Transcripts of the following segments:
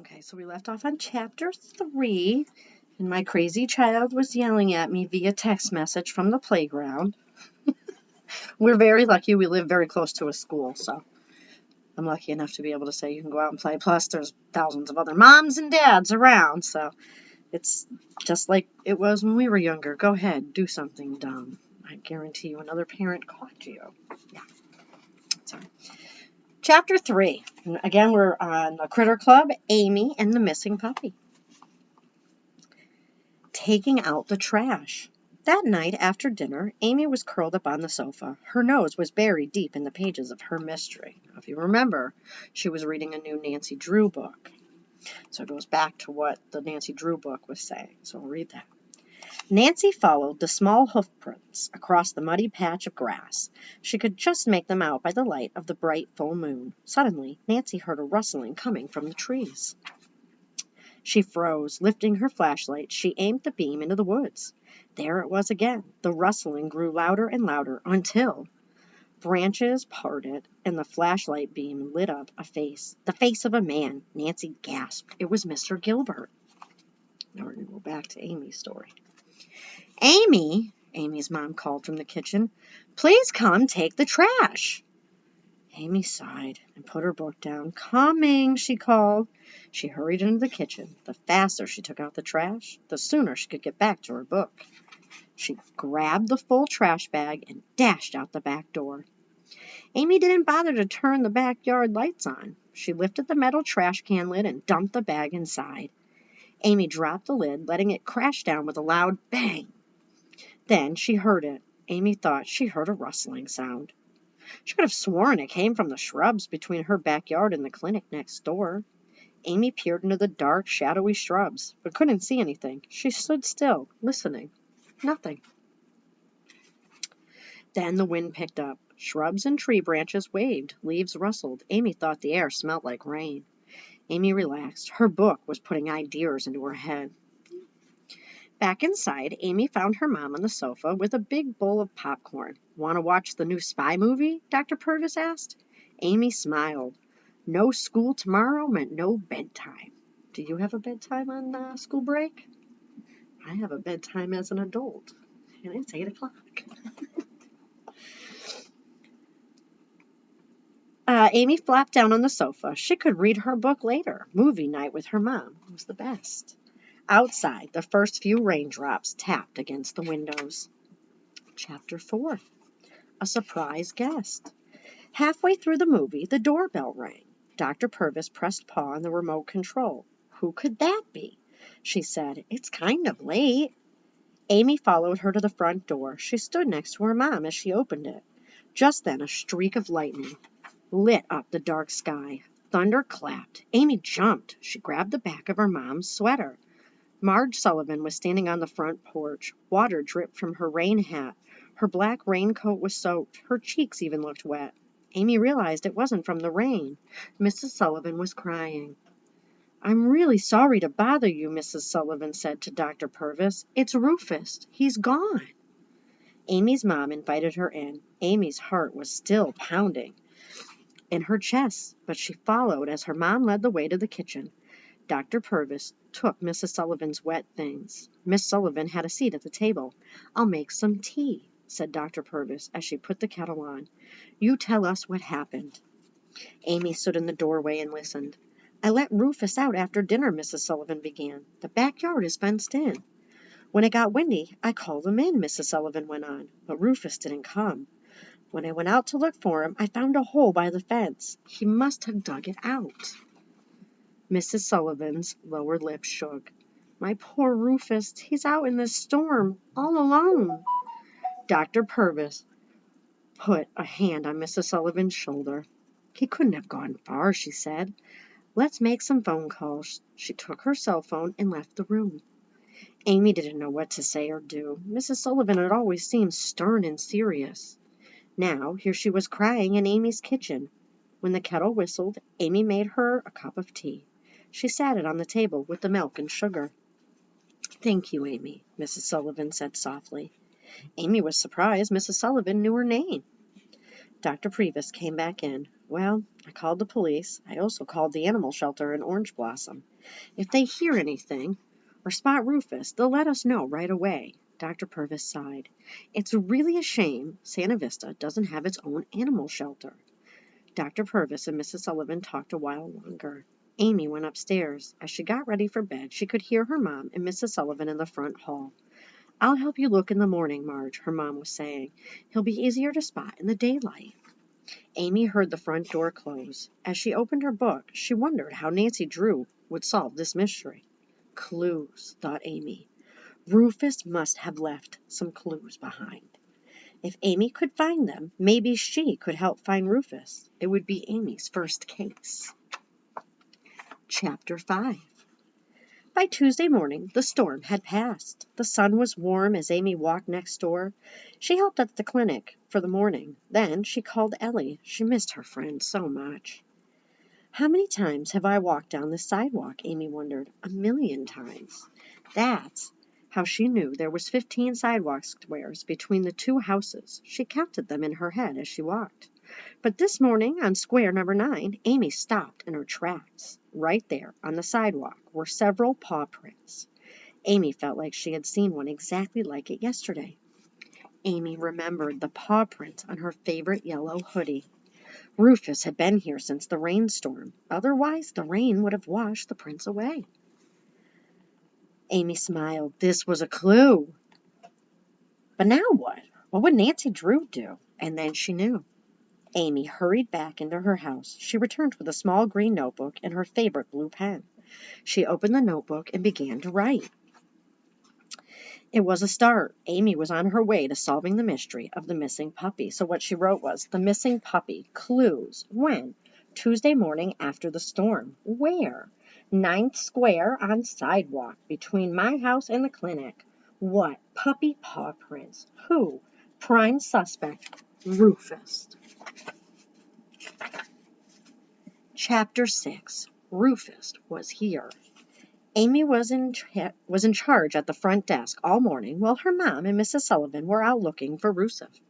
Okay, so we left off on chapter 3, and my crazy child was yelling at me via text message from the playground. We're very lucky. We live very close to a school, so I'm lucky enough to be able to say you can go out and play. Plus, there's thousands of other moms and dads around, so it's just like it was when we were younger. Go ahead, do something dumb. I guarantee you another parent caught you. Yeah. Sorry. Chapter 3. Again, we're on the Critter Club, Amy, and the Missing Puppy. Taking out the trash. That night after dinner, Amy was curled up on the sofa. Her nose was buried deep in the pages of her mystery. If you remember, she was reading a new Nancy Drew book. So it goes back to what the Nancy Drew book was saying. So I'll read that. Nancy followed the small hoof prints across the muddy patch of grass. She could just make them out by the light of the bright full moon. Suddenly, Nancy heard a rustling coming from the trees. She froze. Lifting her flashlight, she aimed the beam into the woods. There it was again. The rustling grew louder and louder until branches parted and the flashlight beam lit up a face. The face of a man. Nancy gasped. It was Mr. Gilbert. Now we're going to go back to Amy's story. Amy, Amy's mom called from the kitchen, please come take the trash. Amy sighed and put her book down. Coming, she called. She hurried into the kitchen. The faster she took out the trash, the sooner she could get back to her book. She grabbed the full trash bag and dashed out the back door. Amy didn't bother to turn the backyard lights on. She lifted the metal trash can lid and dumped the bag inside. Amy dropped the lid, letting it crash down with a loud bang. Then she heard it. Amy thought she heard a rustling sound. She could have sworn it came from the shrubs between her backyard and the clinic next door. Amy peered into the dark, shadowy shrubs, but couldn't see anything. She stood still, listening. Nothing. Then the wind picked up. Shrubs and tree branches waved. Leaves rustled. Amy thought the air smelled like rain. Amy relaxed. Her book was putting ideas into her head. Back inside, Amy found her mom on the sofa with a big bowl of popcorn. Want to watch the new spy movie? Dr. Purvis asked. Amy smiled. No school tomorrow meant no bedtime. Do you have a bedtime on school break? I have a bedtime as an adult, and it's 8 o'clock. Amy flopped down on the sofa. She could read her book later. Movie night with her mom was the best. Outside, the first few raindrops tapped against the windows. Chapter 4. A surprise guest. Halfway through the movie, the doorbell rang. Dr. Purvis pressed pause on the remote control. Who could that be? She said, It's kind of late. Amy followed her to the front door. She stood next to her mom as she opened it. Just then, a streak of lightning lit up the dark sky. Thunder clapped. Amy jumped. She grabbed the back of her mom's sweater. Marge Sullivan was standing on the front porch. Water dripped from her rain hat. Her black raincoat was soaked. Her cheeks even looked wet. Amy realized it wasn't from the rain. Mrs. Sullivan was crying. I'm really sorry to bother you, Mrs. Sullivan said to Dr. Purvis. It's Rufus. He's gone. Amy's mom invited her in. Amy's heart was still pounding in her chest, but she followed as her mom led the way to the kitchen. Dr. Purvis took Mrs. Sullivan's wet things. Miss Sullivan had a seat at the table. I'll make some tea, said Dr. Purvis as she put the kettle on. You tell us what happened. Amy stood in the doorway and listened. I let Rufus out after dinner, Mrs. Sullivan began. The backyard is fenced in. When it got windy, I called him in, Mrs. Sullivan went on, but Rufus didn't come. When I went out to look for him, I found a hole by the fence. He must have dug it out. Mrs. Sullivan's lower lip shook. My poor Rufus, he's out in this storm, all alone. Dr. Purvis put a hand on Mrs. Sullivan's shoulder. He couldn't have gone far, she said. Let's make some phone calls. She took her cell phone and left the room. Amy didn't know what to say or do. Mrs. Sullivan had always seemed stern and serious. Now, here she was crying in Amy's kitchen. When the kettle whistled, Amy made her a cup of tea. She sat it on the table with the milk and sugar. Thank you, Amy, Mrs. Sullivan said softly. Amy was surprised Mrs. Sullivan knew her name. Dr. Purvis came back in. Well, I called the police. I also called the animal shelter in Orange Blossom. If they hear anything or spot Rufus, they'll let us know right away." Dr. Purvis sighed. "It's really a shame Santa Vista doesn't have its own animal shelter." Dr. Purvis and Mrs. Sullivan talked a while longer. Amy went upstairs. As she got ready for bed, she could hear her mom and Mrs. Sullivan in the front hall. "I'll help you look in the morning, Marge," her mom was saying. "He'll be easier to spot in the daylight." Amy heard the front door close. As she opened her book, she wondered how Nancy Drew would solve this mystery. Clues, thought Amy. Rufus must have left some clues behind. If Amy could find them, maybe she could help find Rufus. It would be Amy's first case. Chapter 5. By Tuesday morning, the storm had passed. The sun was warm as Amy walked next door. She helped at the clinic for the morning. Then she called Ellie. She missed her friend so much. "How many times have I walked down this sidewalk?" Amy wondered. 1,000,000 times. That's how she knew there was 15 sidewalk squares between the two houses. She counted them in her head as she walked. But this morning, on square number 9, Amy stopped in her tracks. Right there on the sidewalk were several paw prints. Amy felt like she had seen one exactly like it yesterday. Amy remembered the paw print on her favorite yellow hoodie. Rufus had been here since the rainstorm. Otherwise, the rain would have washed the prints away. Amy smiled. This was a clue. But now what? What would Nancy Drew do? And then she knew. Amy hurried back into her house. She returned with a small green notebook and her favorite blue pen. She opened the notebook and began to write. It was a start. Amy was on her way to solving the mystery of the missing puppy. So what she wrote was, "The missing puppy. Clues. When? Tuesday morning after the storm. Where? 9th Square on sidewalk between my house and the clinic. What? Puppy paw prints. Who? Prime suspect. Rufus." Chapter 6. Rufus was here. Amy was in charge at the front desk all morning while her mom and Mrs. Sullivan were out looking for Rufus.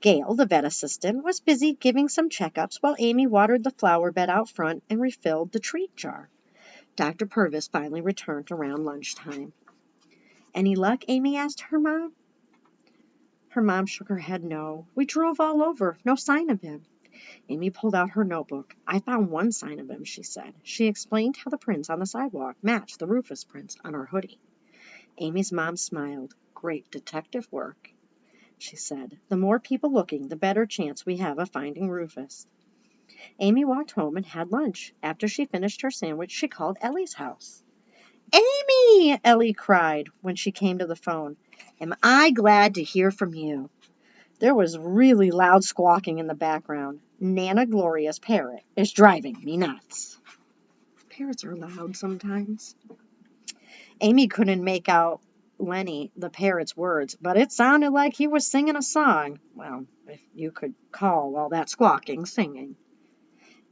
Gail, the vet assistant, was busy giving some checkups while Amy watered the flower bed out front and refilled the treat jar. Dr. Purvis finally returned around lunchtime. "Any luck?" Amy asked her mom. Her mom shook her head no. "We drove all over. No sign of him." Amy pulled out her notebook. "I found one sign of him," she said. She explained how the prints on the sidewalk matched the Rufus prints on her hoodie. Amy's mom smiled. "Great detective work," she said. "The more people looking, the better chance we have of finding Rufus." Amy walked home and had lunch. After she finished her sandwich, she called Ellie's house. "Amy!" Ellie cried when she came to the phone. "Am I glad to hear from you." There was really loud squawking in the background. "Nana Gloria's parrot is driving me nuts." Parrots are loud sometimes. Amy couldn't make out Lenny, the parrot's words, but it sounded like he was singing a song. Well, if you could call all that squawking singing.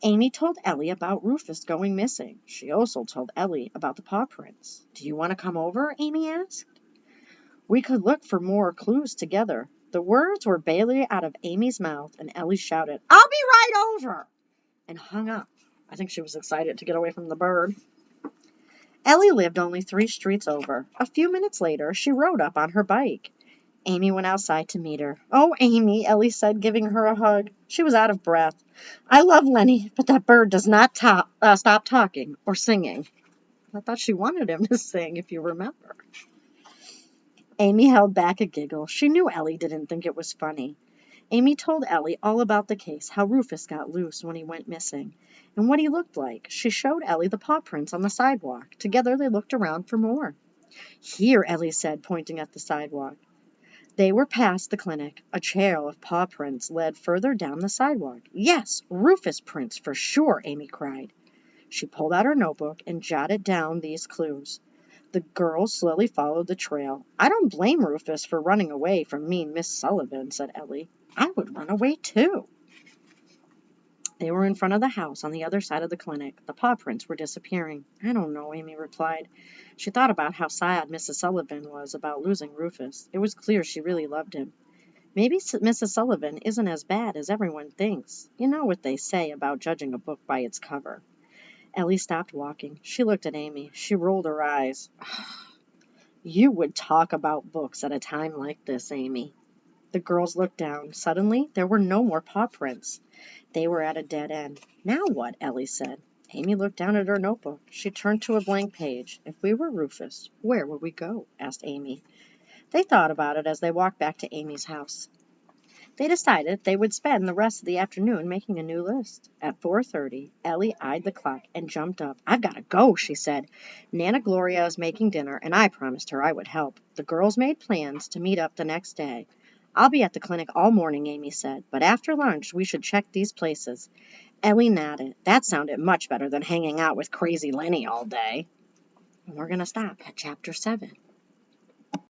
Amy told Ellie about Rufus going missing. She also told Ellie about the paw prints. "Do you want to come over?" Amy asked. "We could look for more clues together." The words were barely out of Amy's mouth, and Ellie shouted, "I'll be right over!" and hung up. I think she was excited to get away from the bird. Ellie lived only 3 streets over. A few minutes later, she rode up on her bike. Amy went outside to meet her. "Oh, Amy," Ellie said, giving her a hug. She was out of breath. "I love Lenny, but that bird does not stop talking or singing." I thought she wanted him to sing, if you remember. Amy held back a giggle. She knew Ellie didn't think it was funny. Amy told Ellie all about the case, how Rufus got loose when he went missing, and what he looked like. She showed Ellie the paw prints on the sidewalk. Together they looked around for more. "Here," Ellie said, pointing at the sidewalk. They were past the clinic. A trail of paw prints led further down the sidewalk. "Yes, Rufus prints for sure," Amy cried. She pulled out her notebook and jotted down these clues. The girls slowly followed the trail. "I don't blame Rufus for running away from mean Miss Sullivan," said Ellie. "I would run away too." They were in front of the house on the other side of the clinic. The paw prints were disappearing. "I don't know," Amy replied. She thought about how sad Mrs. Sullivan was about losing Rufus. It was clear she really loved him. Maybe Mrs. Sullivan isn't as bad as everyone thinks. You know what they say about judging a book by its cover. Ellie stopped walking. She looked at Amy. She rolled her eyes. You would talk about books at a time like this, Amy. The girls looked down. Suddenly, there were no more paw prints. They were at a dead end. Now what? Ellie said. Amy looked down at her notebook. She turned to a blank page. If we were Rufus, where would we go? Asked Amy. They thought about it as they walked back to Amy's house. They decided they would spend the rest of the afternoon making a new list. At 4:30, Ellie eyed the clock and jumped up. I've got to go, she said. Nana Gloria is making dinner, and I promised her I would help. The girls made plans to meet up the next day. I'll be at the clinic all morning, Amy said, but after lunch we should check these places. Ellie nodded. That sounded much better than hanging out with crazy Lenny all day. And we're going to stop at chapter 7.